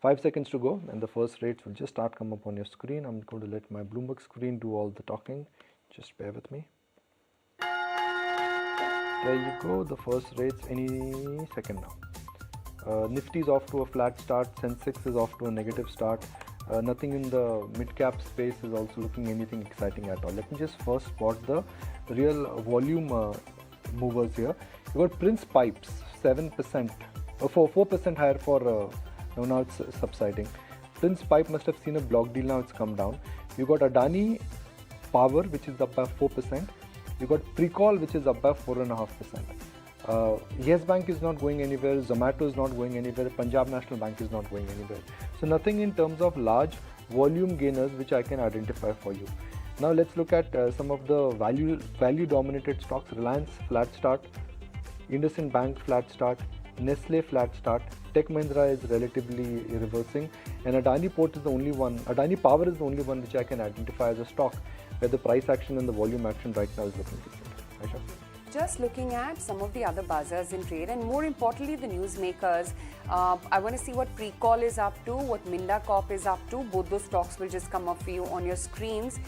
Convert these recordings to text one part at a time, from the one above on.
5 seconds to go and the first rates will just start come up on your screen. I'm going to let my Bloomberg screen do all the talking. Just bear with me. There you go, the first rates any second now. Nifty is off to a flat start, Sensex is off to a negative start. Nothing in the mid-cap space is also looking anything exciting at all. Let me just first spot the real volume movers here. You got Prince Pipes, 7%, 4% higher for, now it's subsiding. Prince Pipe must have seen a block deal, now it's come down. You got Adani Power, which is up by 4%. You got Precall, which is up by 4.5%. Yes Bank is not going anywhere, Zomato is not going anywhere, Punjab National Bank is not going anywhere. So nothing in terms of large volume gainers which I can identify for you. Now let's look at some of the value dominated stocks. Reliance flat start, IndusInd Bank flat start, Nestle flat start, Tech Mahindra is relatively reversing, and Adani Port is the only one, Adani Power is the only one which I can identify as a stock where the price action and the volume action right now is looking different. Aisha? Just looking at some of the other buzzers in trade and more importantly the newsmakers. I want to see what Precall is up to, what Minda Corp is up to. Both those stocks will just come up for you on your screens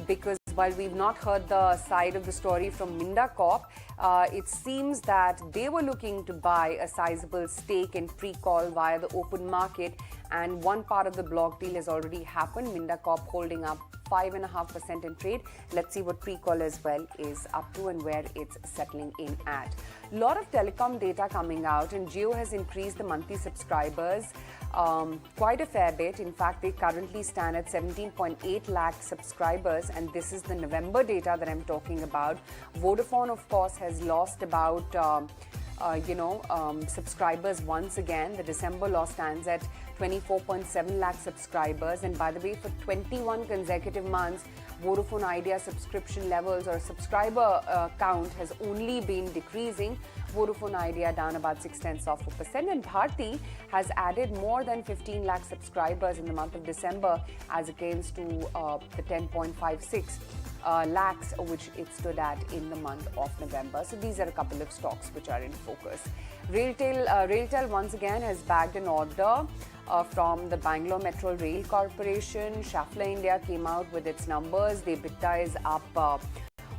because while we've not heard the side of the story from Minda Corp, it seems that they were looking to buy a sizable stake in Precall via the open market, and one part of the block deal has already happened. Minda Corp holding up 5.5% in trade. Let's see what Precall as well is up to and where it's settling in at. A lot of telecom data coming out, and Jio has increased the monthly subscribers quite a fair bit. In fact, they currently stand at 17.8 lakh subscribers, and this is the November data that I'm talking about. Vodafone, of course, has lost about subscribers once again. The December loss stands at 24.7 lakh subscribers, and by the way, for 21 consecutive months, Vodafone Idea subscription levels or subscriber count has only been decreasing. Vodafone Idea down about 0.6%, and Bharti has added more than 15 lakh subscribers in the month of December as against to the 10.56 lakhs which it stood at in the month of November. So these are a couple of stocks which are in focus. Railtel once again has bagged an order from the Bangalore Metro Rail Corporation. Schaeffler India came out with its numbers. The EBITDA is up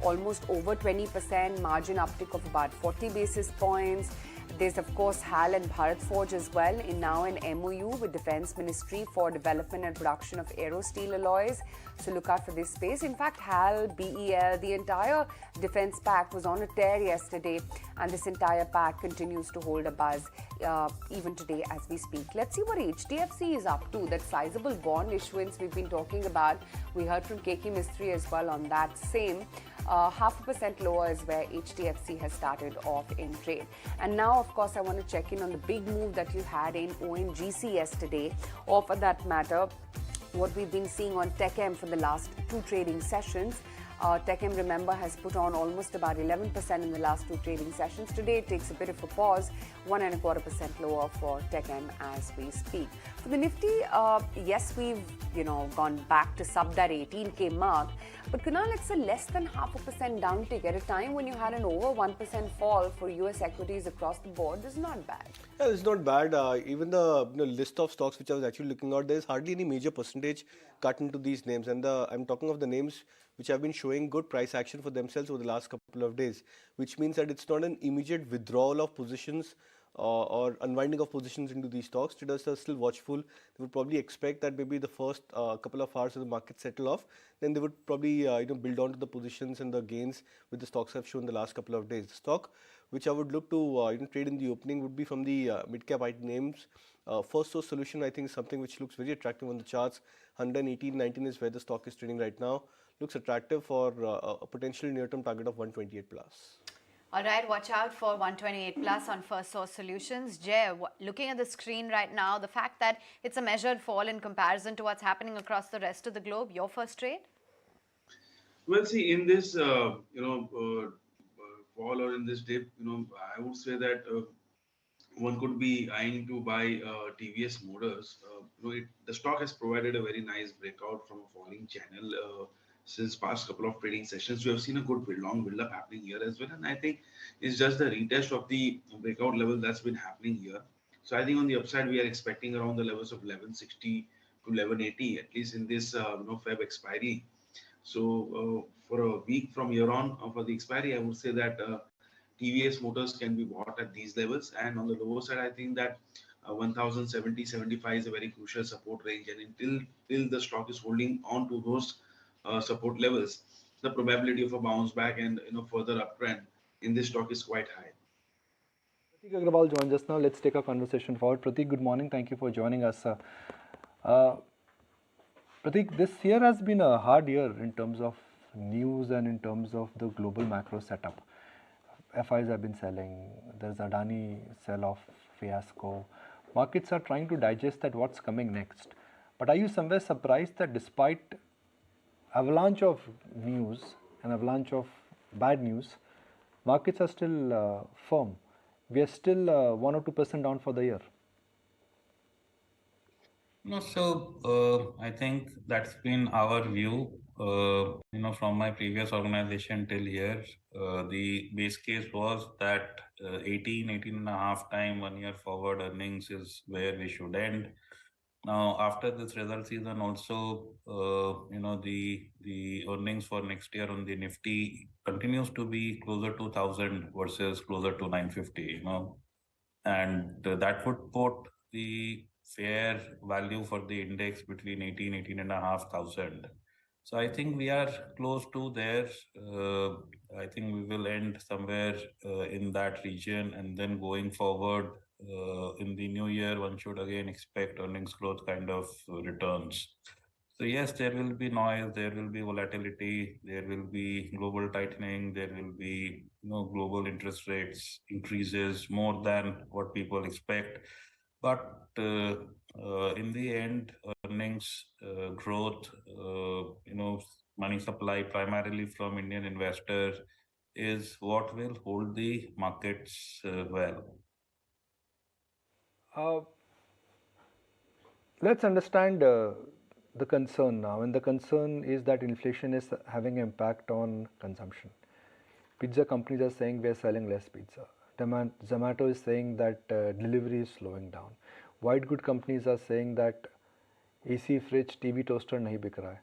almost over 20%, margin uptick of about 40 basis points. There's of course HAL and Bharat Forge as well in now an MOU with Defence Ministry for development and production of aero steel alloys. So look out for this space. In fact, HAL, BEL, the entire defence pack was on a tear yesterday, and this entire pack continues to hold a buzz even today as we speak. Let's see what HDFC is up to. That sizable bond issuance we've been talking about. We heard from KK Mistry as well on that same. 0.5% lower is where HDFC has started off in trade. And now, of course, I want to check in on the big move that you had in ONGC yesterday, or for that matter, what we've been seeing on TechM for the last two trading sessions. TechM, remember, has put on almost about 11% in the last two trading sessions. Today, it takes a bit of a pause, 1.25% lower for TechM as we speak. For the Nifty, yes, we've gone back to sub that 18K mark, but Kunal, it's a less than 0.5% downtick at a time when you had an over 1% fall for US equities across the board. This is not bad. Yeah, it's not bad. Even the list of stocks which I was actually looking at, there's hardly any major percentage cut into these names, and I'm talking of the names which have been showing good price action for themselves over the last couple of days, which means that it's not an immediate withdrawal of positions or unwinding of positions into these stocks. Traders are still watchful. They would probably expect that maybe the first couple of hours of the market settle off, then they would probably build on to the positions and the gains which the stocks have shown the last couple of days. The stock which I would look to trade in the opening would be from the mid-cap IT names. First Source Solution, I think, is something which looks very attractive on the charts. 118.19 is where the stock is trading right now. Looks attractive for a potential near-term target of 128 plus. All right, watch out for 128 plus on First Source Solutions. Jay, looking at the screen right now, the fact that it's a measured fall in comparison to what's happening across the rest of the globe, your first trade? Well, see, in this, fall or in this dip, I would say that one could be eyeing to buy TVS Motors. The stock has provided a very nice breakout from a falling channel since past couple of trading sessions. We have seen a good long build-up happening here as well, and I think it's just the retest of the breakout level that's been happening here. So I think on the upside, we are expecting around the levels of 1160 to 1180, at least in this Feb expiry. So for a week from here on, for the expiry, I would say that TVS Motors can be bought at these levels. And on the lower side, I think that 1070, 75 is a very crucial support range. And till the stock is holding on to those support levels, the probability of a bounce back and further uptrend in this stock is quite high. Prateek Agrawal joins us now. Let's take our conversation forward. Prateek, good morning. Thank you for joining us. Uh, Prateek, this year has been a hard year in terms of news and in terms of the global macro setup. FIs have been selling. There's Adani sell-off fiasco. Markets are trying to digest that what's coming next. But are you somewhere surprised that despite avalanche of news, an avalanche of bad news, markets are still firm? We are still 1 or 2% down for the year. No, I think that's been our view. From my previous organization till here, the base case was that 18 and a half time 1 year forward earnings is where we should end. Now, after this result season, also, the earnings for next year on the Nifty continues to be closer to 1,000 versus closer to 950. And that would put the fair value for the index between 18 and a half thousand. So I think we are close to there. I think we will end somewhere in that region, and then going forward in the new year, one should again expect earnings growth kind of returns. So yes, there will be noise, there will be volatility, there will be global tightening, there will be global interest rates increases more than what people expect. But in the end, earnings growth, money supply primarily from Indian investors is what will hold the markets well. Let's understand the concern now, and the concern is that inflation is having an impact on consumption. Pizza companies are saying we are selling less pizza. Zomato is saying that delivery is slowing down. White good companies are saying that AC, fridge, TV, toaster nahi bik raha hai.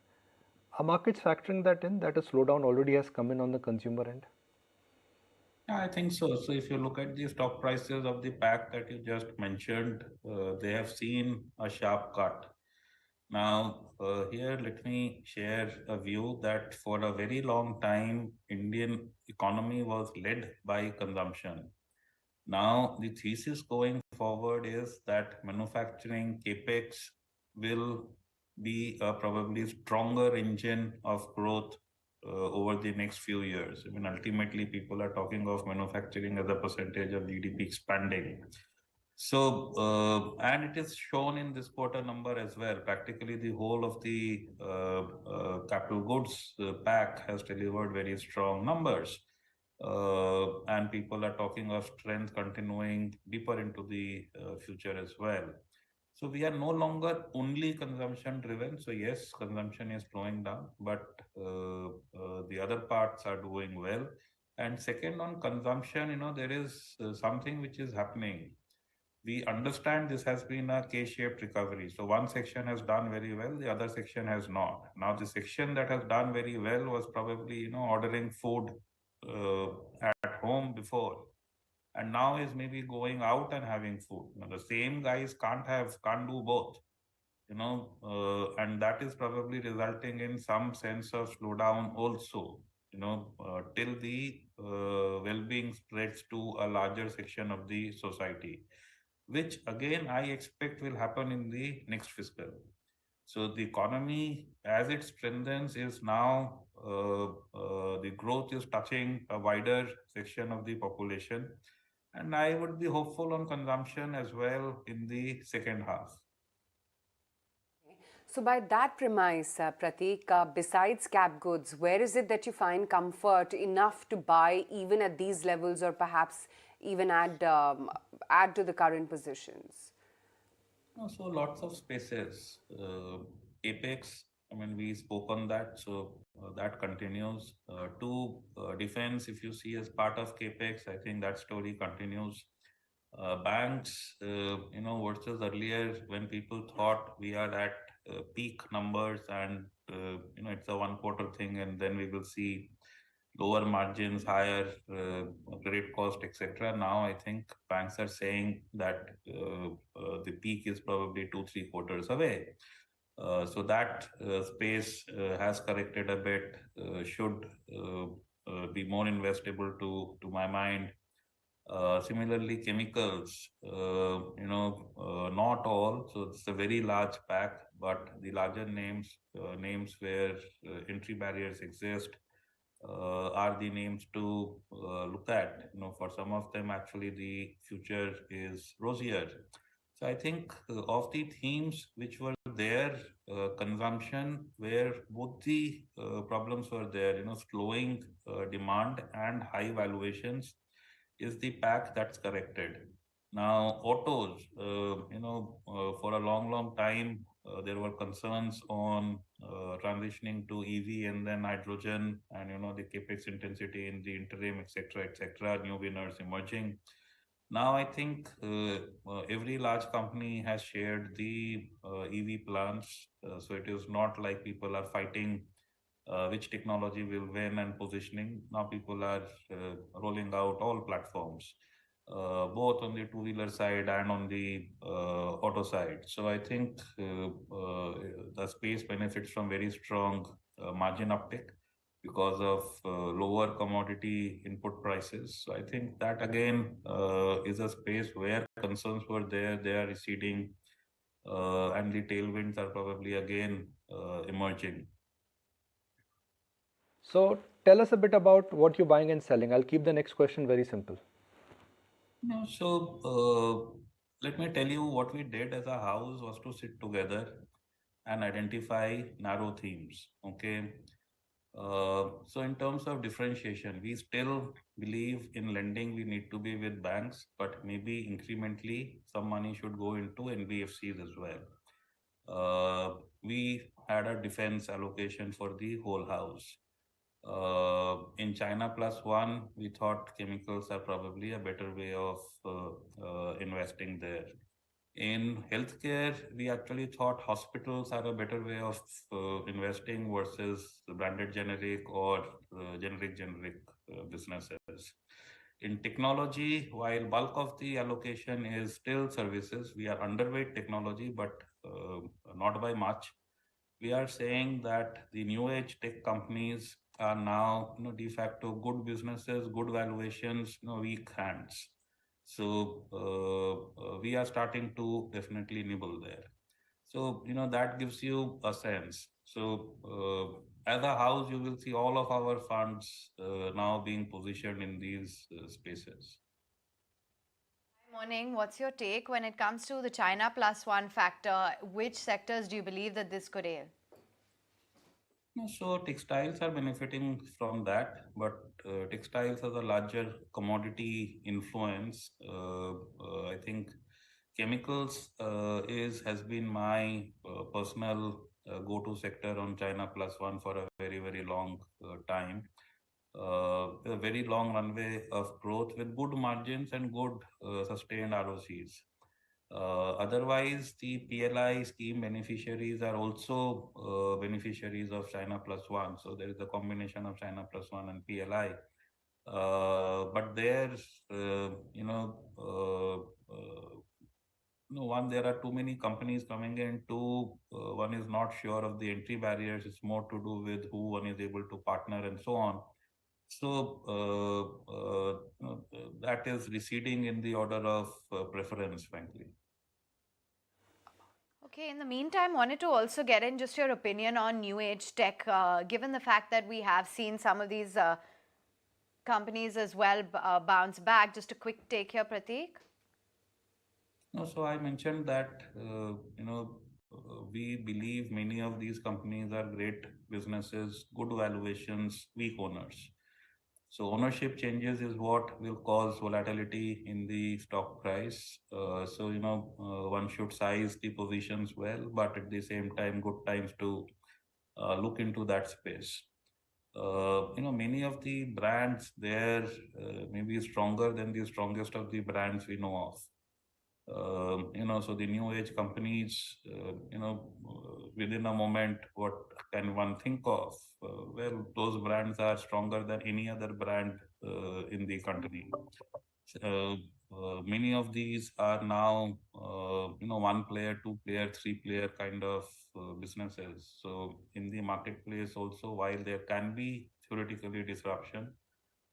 Are markets factoring that in, that a slowdown already has come in on the consumer end? Yeah, I think so. So if you look at the stock prices of the pack that you just mentioned, they have seen a sharp cut. Now, here let me share a view that for a very long time, Indian economy was led by consumption. Now, the thesis going forward is that manufacturing capex will be a probably stronger engine of growth over the next few years. I mean, ultimately, people are talking of manufacturing as a percentage of GDP expanding. So, and it is shown in this quarter number as well. Practically, the whole of the capital goods pack has delivered very strong numbers. And people are talking of strength continuing deeper into the future as well. So we are no longer only consumption driven. So yes, consumption is slowing down, but the other parts are doing well. And second, on consumption, there is something which is happening. We understand this has been a K-shaped recovery. So one section has done very well, the other section has not. Now the section that has done very well was probably, ordering food at home before, and now is maybe going out and having food. The same guys can't do both, and that is probably resulting in some sense of slowdown also, till the well-being spreads to a larger section of the society, which again I expect will happen in the next fiscal. So the economy, as it strengthens, is now the growth is touching a wider section of the population, and I would be hopeful on consumption as well in the second half. So by that premise, Prateek, besides cap goods, where is it that you find comfort enough to buy even at these levels, or perhaps even add to the current positions? So lots of spaces. Capex, I mean, we spoke on that, so that continues. Defense, if you see as part of Capex, I think that story continues. Banks, versus earlier when people thought we are at peak numbers and it's a 1 quarter thing, and then we will see lower margins, higher credit cost, etc. Now I think banks are saying that the peak is probably 2-3 quarters away. So that space has corrected a bit, should be more investable to my mind. Similarly, chemicals, not all. So it's a very large pack, but the larger names where entry barriers exist, are the names to look at. For some of them, actually, the future is rosier. So I think of the themes which were there, consumption, where both the problems were there, slowing demand and high valuations, is the pack that's corrected. Now, autos, for a long time, there were concerns on transitioning to EV and then hydrogen, and the capex intensity in the interim, etc., new winners emerging. Now, I think every large company has shared the EV plans, so it is not like people are fighting which technology will win and positioning. Now people are rolling out all platforms, both on the two-wheeler side and on the auto side. So I think the space benefits from very strong margin uptick because of lower commodity input prices. So I think that again is a space where concerns were there, they are receding, and the tailwinds are probably again emerging. So tell us a bit about what you're buying and selling. I'll keep the next question very simple. No, so let me tell you what we did as a house was to sit together and identify narrow themes. Okay. So in terms of differentiation, we still believe in lending, we need to be with banks, but maybe incrementally some money should go into NBFCs as well. We had a defense allocation for the whole house. In China plus one, we thought chemicals are probably a better way of investing there. In healthcare, we actually thought hospitals are a better way of investing versus the branded generic or generic businesses. In technology, while bulk of the allocation is still services, we are underweight technology, but not by much. We are saying that the new age tech companies are now de facto good businesses, good valuations, weak hands. So we are starting to definitely nibble there. So that gives you a sense. So as a house, you will see all of our funds now being positioned in these spaces. Morning, what's your take when it comes to the China plus one factor? Which sectors do you believe that this could aid? So textiles are benefiting from that, but textiles has a larger commodity influence. I think chemicals has been my personal go-to sector on China plus one for a very long time. A very long runway of growth with good margins and good sustained ROCs. Otherwise, the PLI scheme beneficiaries are also beneficiaries of China plus one. So there is a combination of China plus one and PLI. But there's, one, there are too many companies coming in. Two, one is not sure of the entry barriers. It's more to do with who one is able to partner and so on. So that is receding in the order of preference, frankly. Okay, in the meantime, wanted to also get in just your opinion on new age tech, given the fact that we have seen some of these companies as well bounce back. Just a quick take here, Prateek. No, so I mentioned that, we believe many of these companies are great businesses, good valuations, weak owners. So ownership changes is what will cause volatility in the stock price. So, one should size the positions well, but at the same time, good times to look into that space. many of the brands there may be stronger than the strongest of the brands we know of. So the new age companies, within a moment, what can one think of? Well, those brands are stronger than any other brand in the country. Many of these are now, one player, two player, three player kind of businesses. So in the marketplace also, while there can be theoretically disruption,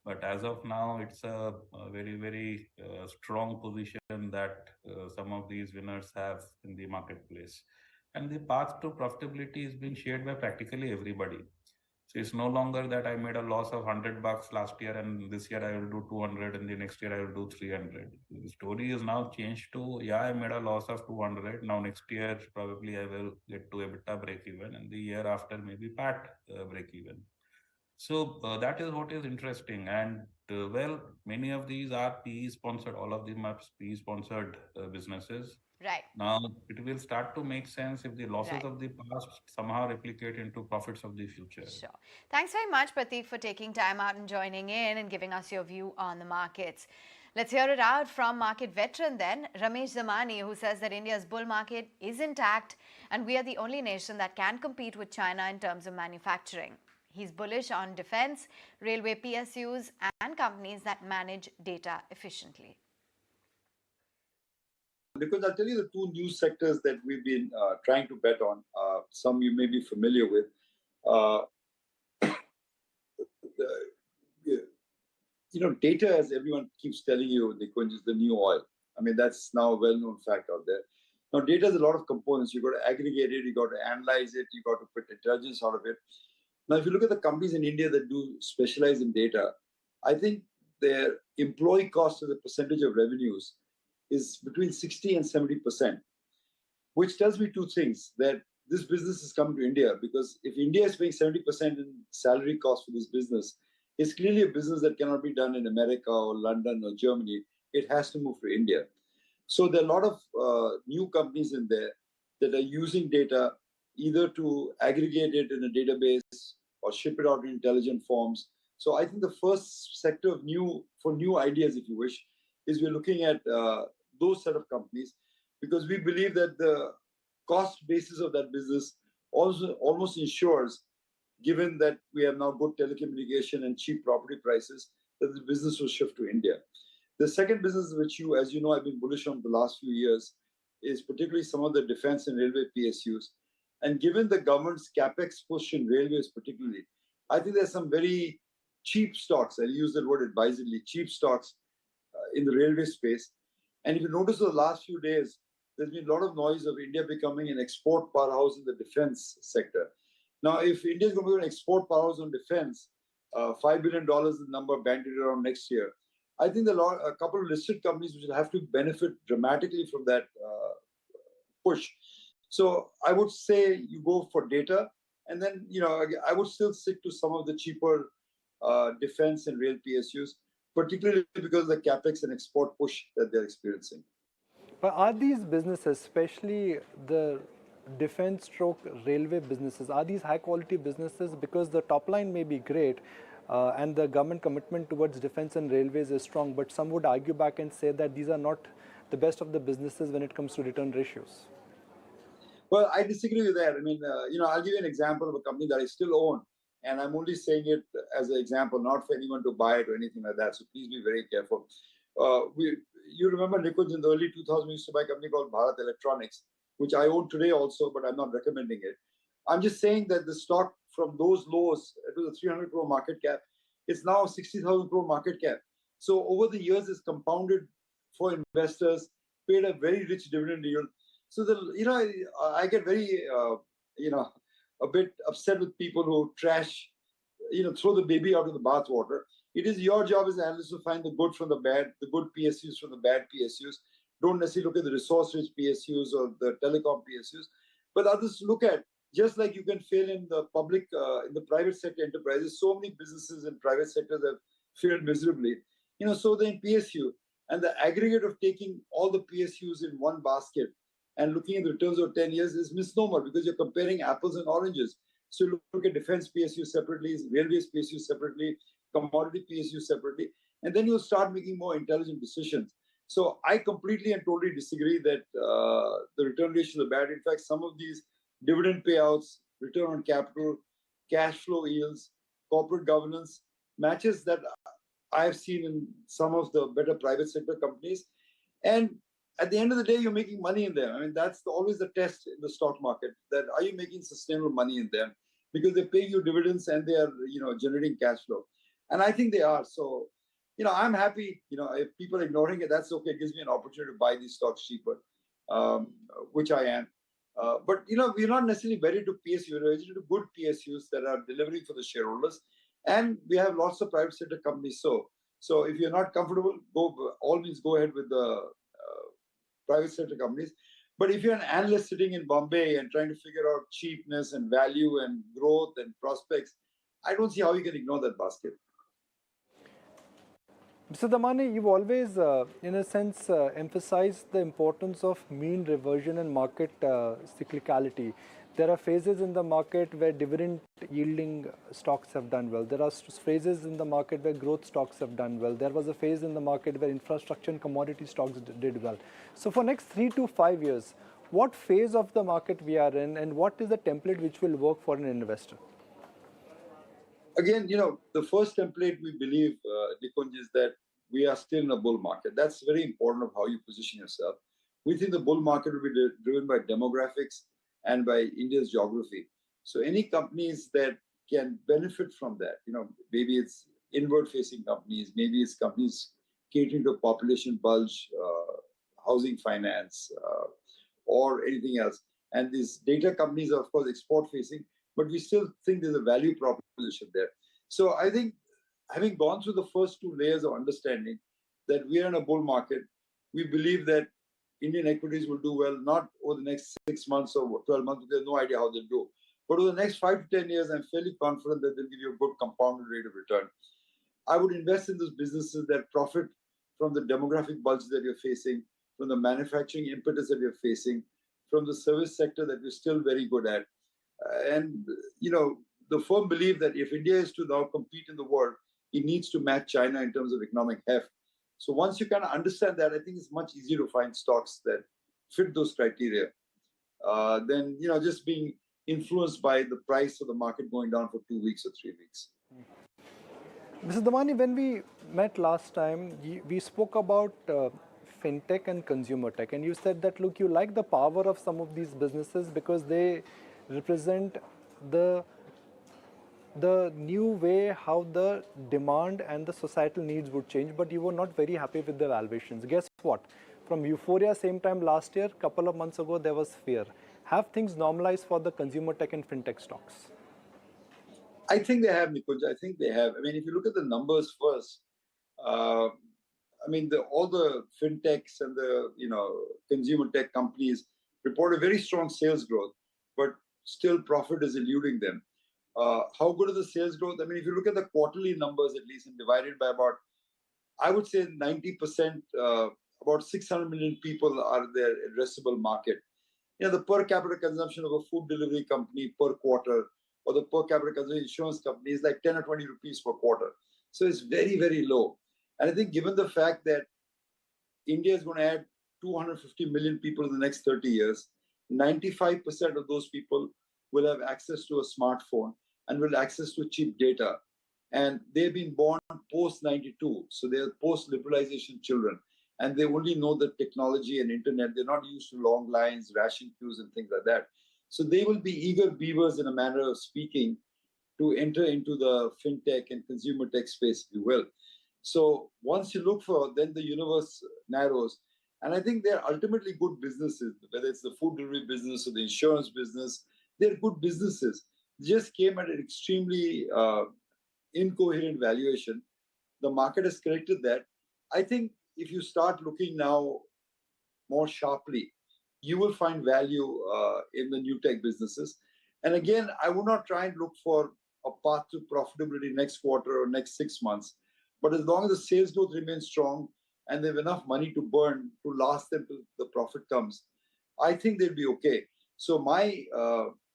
but as of now, it's a very, very strong position that some of these winners have in the marketplace. And the path to profitability is being shared by practically everybody. So it's no longer that I made a loss of $100 last year and this year I will do 200 and the next year I will do 300. The story is now changed to, yeah, I made a loss of 200. Now next year, probably I will get to EBITDA break even, and the year after maybe PAT break even. So that is what is interesting. And many of these are PE sponsored, all of them are PE sponsored businesses. Right. Now it will start to make sense if the losses Right. of the past somehow replicate into profits of the future. Sure. Thanks very much, Prateek, for taking time out and joining in and giving us your view on the markets. Let's hear it out from market veteran then, Ramesh Zamani, who says that India's bull market is intact and we are the only nation that can compete with China in terms of manufacturing. He's bullish on defense, railway PSUs, and companies that manage data efficiently. Because I'll tell you the two new sectors that we've been trying to bet on. Some you may be familiar with. Data, as everyone keeps telling you, Nikunj, is the new oil. I mean, that's now a well-known fact out there. Now, data has a lot of components. You've got to aggregate it, you've got to analyze it, you've got to put intelligence out of it. Now, if you look at the companies in India that do specialize in data, I think their employee cost as a percentage of revenues is between 60 and 70%, which tells me two things, that this business has come to India because if India is paying 70% in salary cost for this business, it's clearly a business that cannot be done in America or London or Germany. It has to move to India. So there are a lot of new companies in there that are using data either to aggregate it in a database or ship it out in intelligent forms. So I think the first sector of new ideas, if you wish, is we're looking at those set of companies because we believe that the cost basis of that business also almost ensures, given that we have now good telecommunication and cheap property prices, that the business will shift to India. The second business, which you, as you know, I've been bullish on the last few years, is particularly some of the defense and railway PSUs. And given the government's capex push in railways particularly, I think there's some very cheap stocks, I'll use that word advisedly, cheap stocks in the railway space. And if you notice the last few days, there's been a lot of noise of India becoming an export powerhouse in the defense sector. Now, if India is going to be an export powerhouse on defense, $5 billion is the number bandied around next year. I think a couple of listed companies which will have to benefit dramatically from that push. So I would say you go for data, and then I would still stick to some of the cheaper defense and rail PSUs, particularly because of the capex and export push that they're experiencing. But are these businesses, especially the defense stroke railway businesses, are these high quality businesses? Because the top line may be great and the government commitment towards defense and railways is strong, but some would argue back and say that these are not the best of the businesses when it comes to return ratios. Well, I disagree with that. I mean, I'll give you an example of a company that I still own, and I'm only saying it as an example, not for anyone to buy it or anything like that. So please be very careful. You remember, Nikunj, in the early 2000s, we used to buy a company called Bharat Electronics, which I own today also, but I'm not recommending it. I'm just saying that the stock from those lows, it was a 300 crore market cap, it's now a 60,000 crore market cap. So over the years, it's compounded for investors, paid a very rich dividend yield. So I get very, a bit upset with people who trash, throw the baby out of the bathwater. It is your job as an analyst to find the good from the bad, the good PSUs from the bad PSUs. Don't necessarily look at the resource-rich PSUs or the telecom PSUs, but others look at, just like you can fail in the public, in the private sector enterprises, so many businesses in private sectors have failed miserably. So in PSU, and the aggregate of taking all the PSUs in one basket and looking at the returns of 10 years is misnomer because you're comparing apples and oranges. So look at defense PSU separately, railways PSU separately, commodity PSU separately, and then you'll start making more intelligent decisions. So I completely and totally disagree that the return ratios are bad. In fact, some of these dividend payouts, return on capital, cash flow yields, corporate governance, matches that I've seen in some of the better private sector companies. And at the end of the day, you're making money in them. I mean, that's always the test in the stock market, that are you making sustainable money in them? Because they're paying you dividends and they are, generating cash flow. And I think they are. So, I'm happy, if people are ignoring it, that's okay. It gives me an opportunity to buy these stocks cheaper, which I am. But, we're not necessarily wedded to PSU. We're wedded to good PSUs that are delivering for the shareholders. And we have lots of private sector companies. So if you're not comfortable, all means go ahead with the private sector companies. But if you're an analyst sitting in Bombay and trying to figure out cheapness and value and growth and prospects, I don't see how you can ignore that basket. Mr. Dalmia, you've always, in a sense, emphasized the importance of mean reversion and market cyclicality. There are phases in the market where dividend yielding stocks have done well. There are phases in the market where growth stocks have done well. There was a phase in the market where infrastructure and commodity stocks did well. So for next 3 to 5 years, what phase of the market we are in and what is the template which will work for an investor? Again, the first template we believe, Nikunj, is that we are still in a bull market. That's very important of how you position yourself. We think the bull market will be driven by demographics and by India's geography. So any companies that can benefit from that, maybe it's inward-facing companies, maybe it's companies catering to population bulge, housing finance, or anything else. And these data companies are, of course, export-facing, but we still think there's a value proposition there. So I think having gone through the first 2 layers of understanding that we are in a bull market, we believe that Indian equities will do well, not over the next 6 months or 12 months, because there's no idea how they'll do. But over the next 5 to 10 years, I'm fairly confident that they'll give you a good compounded rate of return. I would invest in those businesses that profit from the demographic bulge that you're facing, from the manufacturing impetus that you're facing, from the service sector that we're still very good at. And, the firm belief that if India is to now compete in the world, it needs to match China in terms of economic heft. So once you kind of understand that, I think it's much easier to find stocks that fit those criteria than, just being influenced by the price of the market going down for 2 weeks or 3 weeks. Mr. Dalmia, when we met last time, we spoke about fintech and consumer tech, and you said that, look, you like the power of some of these businesses because they represent the new way how the demand and the societal needs would change, but you were not very happy with the valuations. Guess what? From euphoria same time last year, couple of months ago, there was fear. Have things normalized for the consumer tech and fintech stocks? I think they have, Nikunj. I think they have. I mean, if you look at the numbers first, all the fintechs and the consumer tech companies report a very strong sales growth, but still profit is eluding them. How good is the sales growth? I mean, if you look at the quarterly numbers, at least, and divided by about, I would say 90%, about 600 million people are their addressable market. The per capita consumption of a food delivery company per quarter, or the per capita consumption insurance company is like 10 or 20 rupees per quarter. So it's very, very low. And I think given the fact that India is going to add 250 million people in the next 30 years, 95% of those people will have access to a smartphone and will access to cheap data. And they've been born post-92, so they're post-liberalization children. And they only know the technology and internet. They're not used to long lines, ration queues, and things like that. So they will be eager beavers, in a manner of speaking, to enter into the fintech and consumer tech space, if you will. So once you look for, then the universe narrows. And I think they're ultimately good businesses, whether it's the food delivery business or the insurance business, they're good businesses. They just came at an extremely incoherent valuation. The market has corrected that. I think if you start looking now more sharply, you will find value in the new tech businesses. And again, I would not try and look for a path to profitability next quarter or next 6 months. But as long as the sales growth remains strong and they have enough money to burn to last them till the profit comes, I think they'll be okay. So my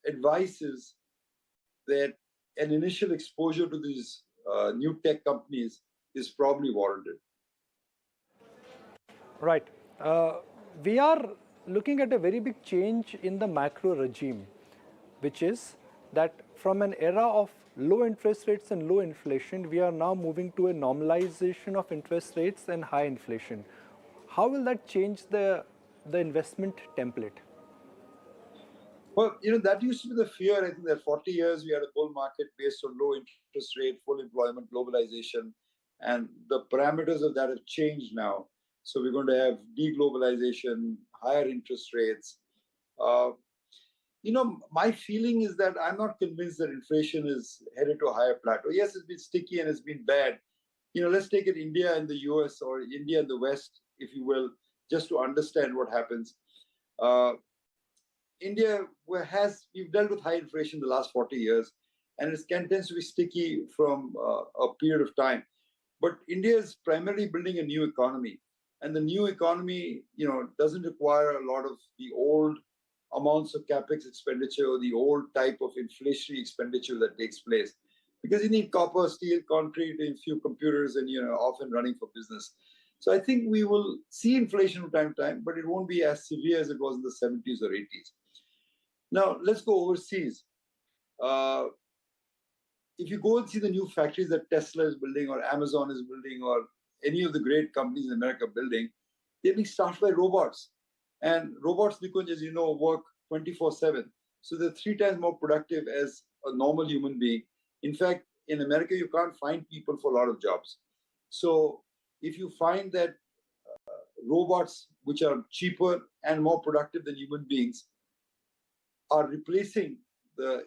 advice is that an initial exposure to these new tech companies is probably warranted. Right. We are looking at a very big change in the macro regime, which is that from an era of low interest rates and low inflation, we are now moving to a normalization of interest rates and high inflation. How will that change the investment template? Well, that used to be the fear. I think that 40 years we had a bull market based on low interest rate, full employment, globalization, and the parameters of that have changed now. So we're going to have deglobalization, higher interest rates. My feeling is that I'm not convinced that inflation is headed to a higher plateau. Yes, it's been sticky and it's been bad. Let's take it India and the US, or India and the West, if you will, just to understand what happens. India we've dealt with high inflation the last 40 years, and it tends to be sticky from a period of time. But India is primarily building a new economy, and the new economy, doesn't require a lot of the old amounts of capex expenditure or the old type of inflationary expenditure that takes place, because you need copper, steel, concrete, a few computers, and off and running for business. So I think we will see inflation from time to time, but it won't be as severe as it was in the 70s or 80s. Now, let's go overseas. If you go and see the new factories that Tesla is building, or Amazon is building, or any of the great companies in America building, they're being staffed by robots. And robots, Nikunj, as you know, work 24/7. So they're 3 times more productive as a normal human being. In fact, in America, you can't find people for a lot of jobs. So if you find that robots, which are cheaper and more productive than human beings, are replacing the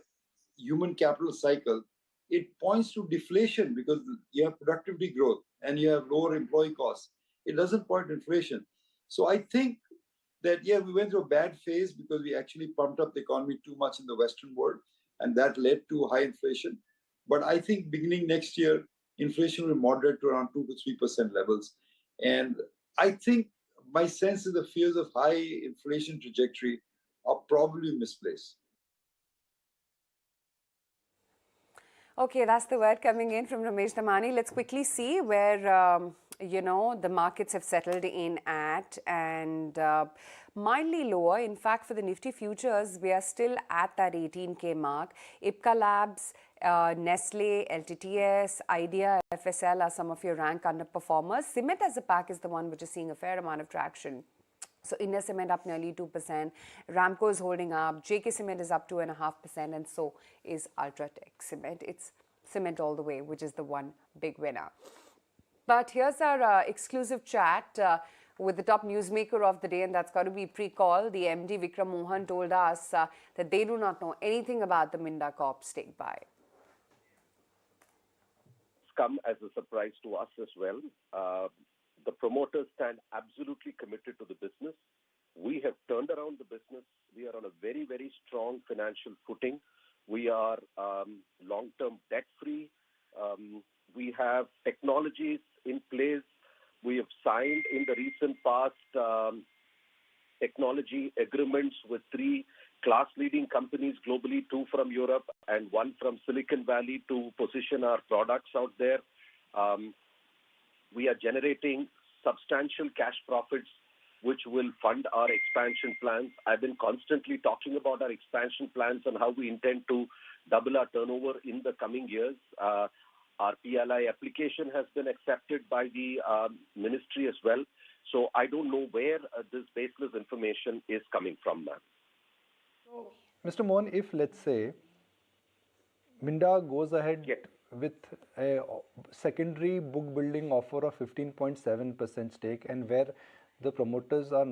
human capital cycle, it points to deflation, because you have productivity growth and you have lower employee costs. It doesn't point to inflation. So I think that, we went through a bad phase because we actually pumped up the economy too much in the Western world, and that led to high inflation. But I think beginning next year, inflation will moderate to around 2 to 3% levels. And I think my sense is the fears of high inflation trajectory are probably misplaced. Okay, that's the word coming in from Ramesh Damani. Let's quickly see where, the markets have settled in at, and mildly lower. In fact, for the Nifty futures, we are still at that 18K mark. Ipca Labs, Nestle, LTTS, Idea, FSL are some of your rank underperformers. Cement as a pack is the one which is seeing a fair amount of traction. So India Cement up nearly 2%, Ramco is holding up, JK Cement is up 2.5%, and so is Ultratech Cement. It's cement all the way, which is the one big winner. But here's our exclusive chat with the top newsmaker of the day, and that's got to be pre-call. The MD Vikram Mohan told us that they do not know anything about the Minda Corp stake buy. It's come as a surprise to us as well. The promoters stand absolutely committed to the business. We have turned around the business. We are on a very, very strong financial footing. We are long-term debt-free. We have technologies in place. We have signed in the recent past technology agreements with 3 class-leading companies globally, 2 from Europe and 1 from Silicon Valley, to position our products out there. We are generating substantial cash profits, which will fund our expansion plans. I've been constantly talking about our expansion plans and how we intend to double our turnover in the coming years. Our PLI application has been accepted by the ministry as well. So I don't know where this baseless information is coming from, ma'am. So, Mr. Mohan, if let's say Minda goes ahead with a secondary book building offer of 15.7% stake, and where the promoters of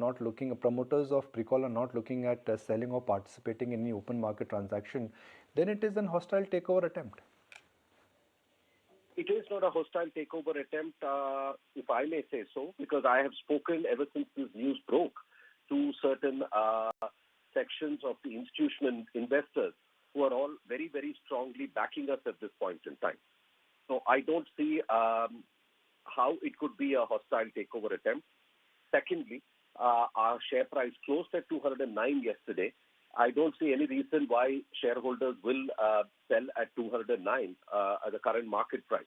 Precall are not looking at selling or participating in any open market transaction, then it is an hostile takeover attempt. It is not a hostile takeover attempt, if I may say so, because I have spoken ever since this news broke to certain sections of the institutional investors who are all very, very strongly backing us at this point in time. So I don't see how it could be a hostile takeover attempt. Secondly, our share price closed at 209 yesterday, I don't see any reason why shareholders will sell at 209 at the current market price.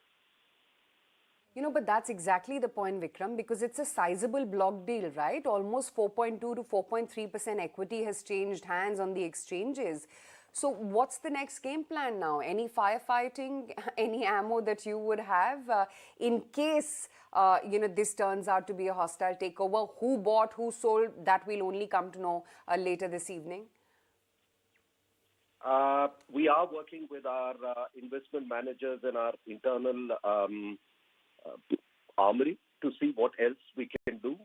But that's exactly the point, Vikram, because it's a sizable block deal, right? Almost 4.2 to 4.3% equity has changed hands on the exchanges. So what's the next game plan now? Any firefighting, any ammo that you would have in case, this turns out to be a hostile takeover? Who bought, who sold, that we'll only come to know later this evening? We are working with our investment managers and our internal armory to see what else we can do,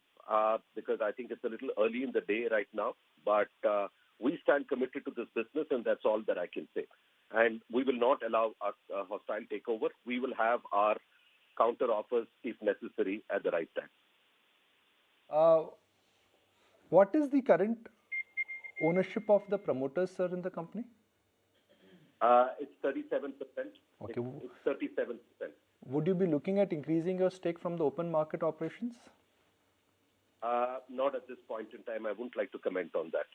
because I think it's a little early in the day right now. But we stand committed to this business, and that's all that I can say. And we will not allow a hostile takeover. We will have our counter offers, if necessary, at the right time. What is the current ownership of the promoters, sir, in the company? It's 37%. Okay. It's 37%. Would you be looking at increasing your stake from the open market operations? Not at this point in time. I wouldn't like to comment on that.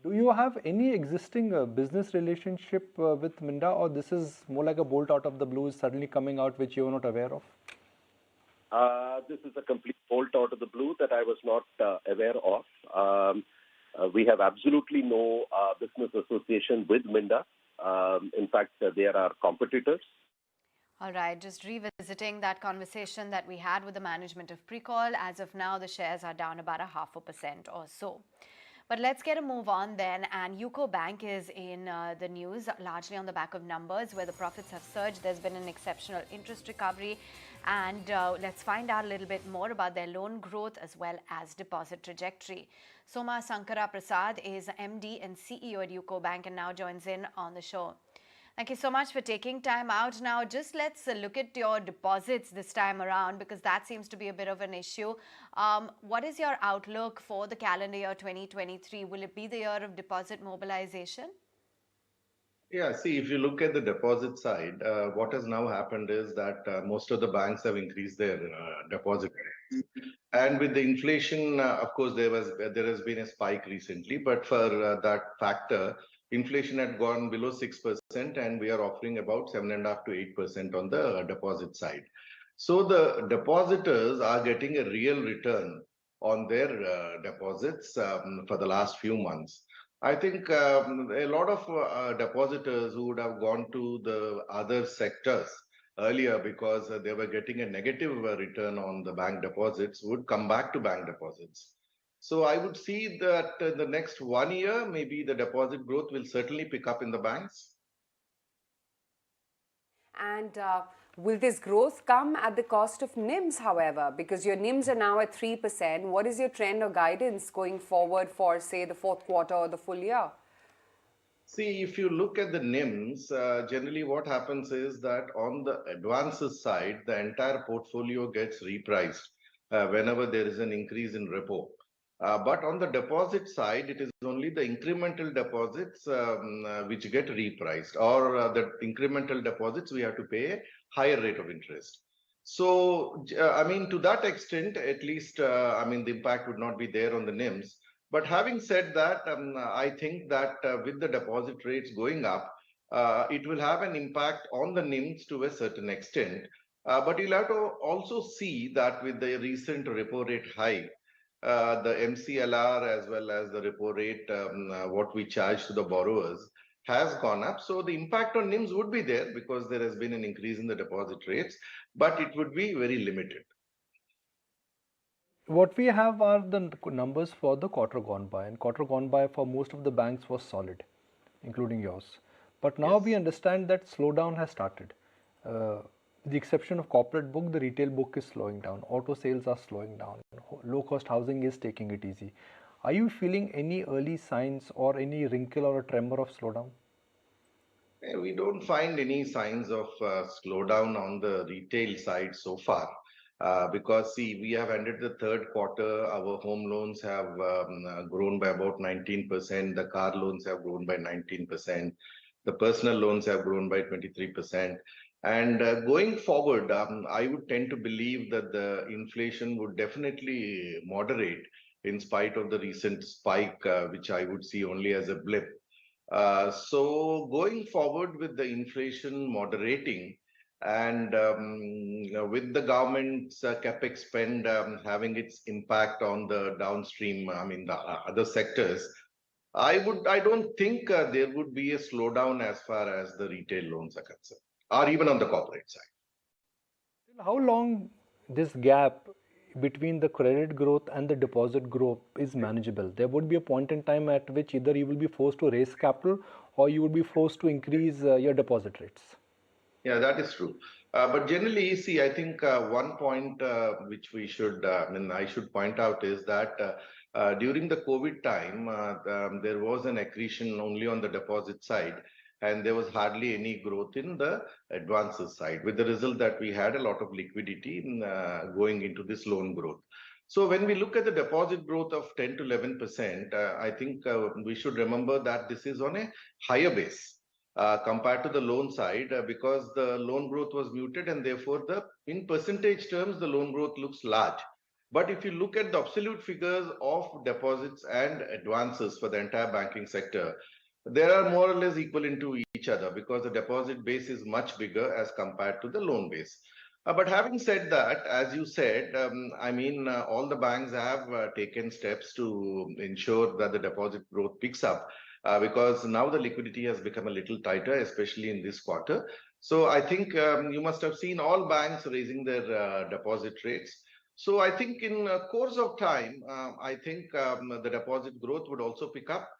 Do you have any existing business relationship with Minda, or this is more like a bolt out of the blue suddenly coming out which you were not aware of? This is a complete bolt out of the blue that I was not aware of. We have absolutely no business association with Minda. In fact, they are our competitors. All right, just revisiting that conversation that we had with the management of Precall. As of now, the shares are down about 0.5% or so. But let's get a move on then. And UCO Bank is in the news, largely on the back of numbers where the profits have surged. There's been an exceptional interest recovery. And let's find out a little bit more about their loan growth as well as deposit trajectory. Soma Sankara Prasad is MD and CEO at UCO Bank and now joins in on the show. Thank you so much for taking time out. Now, just let's look at your deposits this time around, because that seems to be a bit of an issue. What is your outlook for the calendar year 2023? Will it be the year of deposit mobilization? Yeah, see, if you look at the deposit side, what has now happened is that most of the banks have increased their deposit rates. And with the inflation, of course, there has been a spike recently, but for that factor, inflation had gone below 6%, and we are offering about 7.5% to 8% on the deposit side. So the depositors are getting a real return on their deposits for the last few months. I think a lot of depositors who would have gone to the other sectors earlier because they were getting a negative return on the bank deposits would come back to bank deposits. So I would see that in the next 1 year, maybe the deposit growth will certainly pick up in the banks. And will this growth come at the cost of NIMs, however? Because your NIMs are now at 3%. What is your trend or guidance going forward for, say, the fourth quarter or the full year? See, if you look at the NIMs, generally what happens is that on the advances side, the entire portfolio gets repriced whenever there is an increase in repo. But on the deposit side, it is only the incremental deposits which get repriced, or the incremental deposits we have to pay a higher rate of interest. So, I mean, to that extent, at least, I mean, the impact would not be there on the NIMs. But having said that, I think that with the deposit rates going up, it will have an impact on the NIMs to a certain extent. But you'll have to also see that with the recent repo rate hike, the MCLR as well as the repo rate, what we charge to the borrowers has gone up. So the impact on NIMs would be there because there has been an increase in the deposit rates, but it would be very limited. What we have are the numbers for the quarter gone by, and quarter gone by for most of the banks was solid, including yours. But now we understand that slowdown has started. With the exception of corporate book, the retail book is slowing down. Auto sales are slowing down. Low-cost housing is taking it easy. Are you feeling any early signs or any wrinkle or a tremor of slowdown? We don't find any signs of slowdown on the retail side so far. Because see, we have ended the third quarter, our home loans have grown by about 19%, the car loans have grown by 19%, the personal loans have grown by 23%. And going forward, I would tend to believe that the inflation would definitely moderate in spite of the recent spike, which I would see only as a blip. So going forward with the inflation moderating and with the government's capex spend having its impact on the downstream, the other sectors, I don't think there would be a slowdown as far as the retail loans are concerned, or even on the corporate side. How long this gap between the credit growth and the deposit growth is manageable? There would be a point in time at which either you will be forced to raise capital or you would be forced to increase your deposit rates. Yeah, that is true. But generally, see, I think one point which we should, I should point out is that during the COVID time, there was an accretion only on the deposit side, and there was hardly any growth in the advances side, with the result that we had a lot of liquidity in, going into this loan growth. So when we look at the deposit growth of 10 to 11%, I think we should remember that this is on a higher base. Compared to the loan side, because the loan growth was muted, and therefore in percentage terms the loan growth looks large. But if you look at the absolute figures of deposits and advances for the entire banking sector, they are more or less equal into each other, because the deposit base is much bigger as compared to the loan base. But having said that, as you said, all the banks have taken steps to ensure that the deposit growth picks up. Because now the liquidity has become a little tighter, especially in this quarter. So I think you must have seen all banks raising their deposit rates. So I think in course of time, I think the deposit growth would also pick up.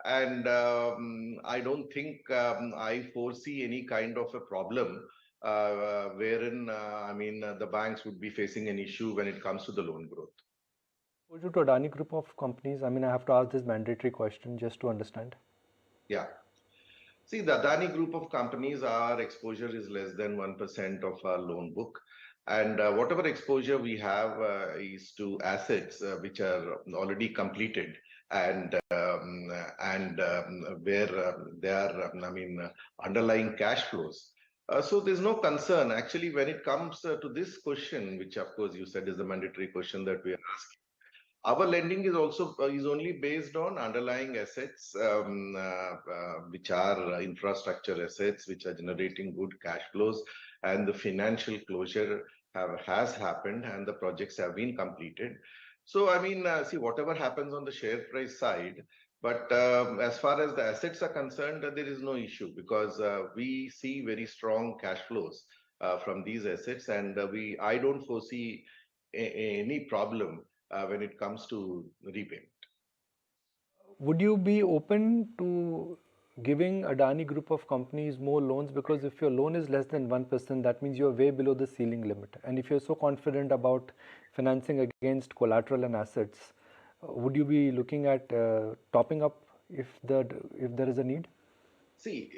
And I don't think I foresee any kind of a problem wherein, the banks would be facing an issue when it comes to the loan growth. To Adani Group of companies, I have to ask this mandatory question just to understand. Yeah. See, the Adani Group of companies, our exposure is less than 1% of our loan book. And whatever exposure we have is to assets which are already completed and where there are, underlying cash flows. So there's no concern. Actually, when it comes to this question, which of course you said is the mandatory question that we are asking, our lending is also is only based on underlying assets, which are infrastructure assets, which are generating good cash flows, and the financial closure has happened, and the projects have been completed. So, see, whatever happens on the share price side, but as far as the assets are concerned, there is no issue, because we see very strong cash flows from these assets, and I don't foresee any problem when it comes to repayment. Would you be open to giving Adani Group of companies more loans? Because if your loan is less than 1%, that means you're way below the ceiling limit. And if you're so confident about financing against collateral and assets, would you be looking at topping up if there is a need? See,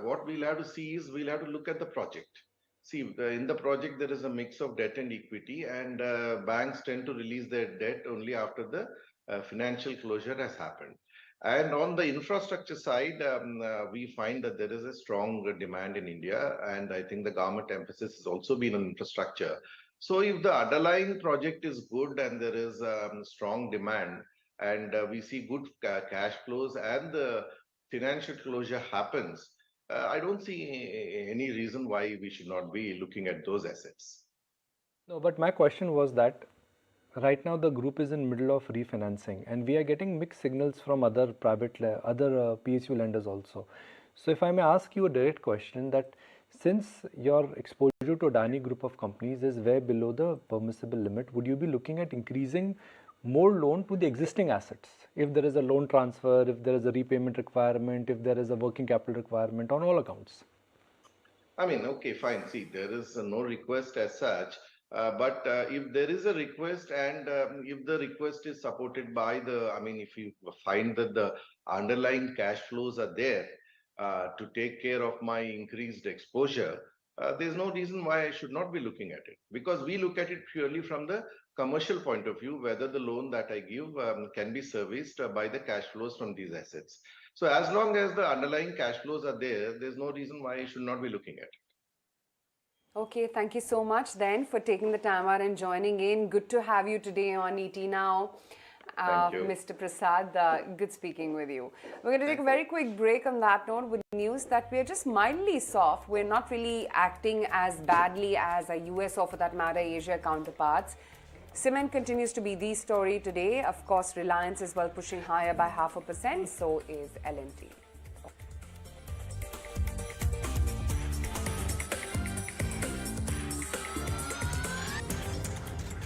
what we'll have to see is we'll have to look at the project. See, in the project, there is a mix of debt and equity, and banks tend to release their debt only after the financial closure has happened. And on the infrastructure side, we find that there is a strong demand in India, and I think the government emphasis has also been on infrastructure. So if the underlying project is good and there is strong demand, and we see good cash flows and the financial closure happens, I don't see any reason why we should not be looking at those assets. No, but my question was that right now the group is in middle of refinancing, and we are getting mixed signals from other PSU lenders also. So if I may ask you a direct question, that since your exposure to Adani Group of companies is way below the permissible limit, would you be looking at increasing more loan to the existing assets if there is a loan transfer, if there is a repayment requirement, if there is a working capital requirement on all accounts? Okay, fine. See, there is no request as such, but if there is a request, and if the request is supported by if you find that the underlying cash flows are there to take care of my increased exposure, there's no reason why I should not be looking at it, because we look at it purely from the commercial point of view, whether the loan that I give can be serviced by the cash flows from these assets. So as long as the underlying cash flows are there, there's no reason why I should not be looking at it. Okay, thank you so much then for taking the time out and joining in. Good to have you today on ET Now. Thank you. Mr. Prasad, good speaking with you. We're going to take a very quick break on that note with news that we're just mildly soft. We're not really acting as badly as a US or, for that matter, Asia counterparts. Cement continues to be the story today. Of course, Reliance is well pushing higher by 0.5%. So is L&T.